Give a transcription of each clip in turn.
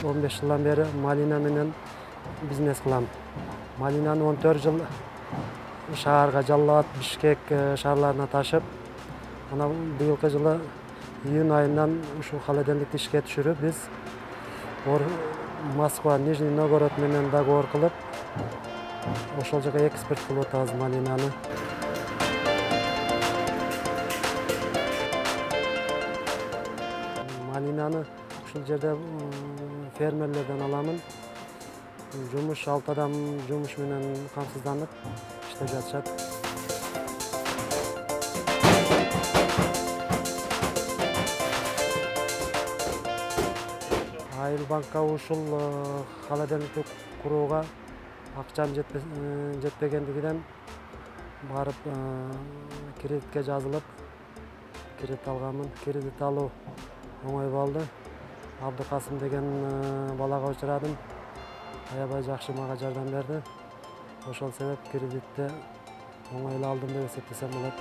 15 жылдан бeri малина менен бизнес кылам. Малинаны 14 жыл шаарга Жалал Абад, Бишкек шаарларына ташып, ана быйылкы жылы июнь айынан ушул холодильникти ишке түшүрүп, биз Москва, Нижний Новгород менен договор кылып, ошол жака экспорт кылып атабыз малинаны. Малинаны ушул жерде фермерлерден аламын. Жумуш 6 адам жумуш менен камсызданып иштеп жатышат. Айылбанкка ушул холодильникти курууга акчам жетпегендигинен барып кредитке жазылып, кредит алганмын. Кредит алуу оңой болду. Абдыкасым деген балага учурадым. Аябай жакшы мага жардам берди. Ошол себеп кредитти оңой эле алдым деп эсептесем болот.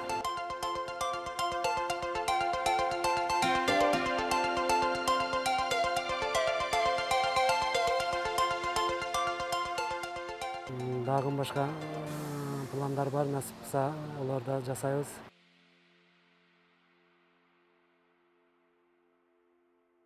Дагы башка пландар бар, насип кылса, олорду жасайбыз.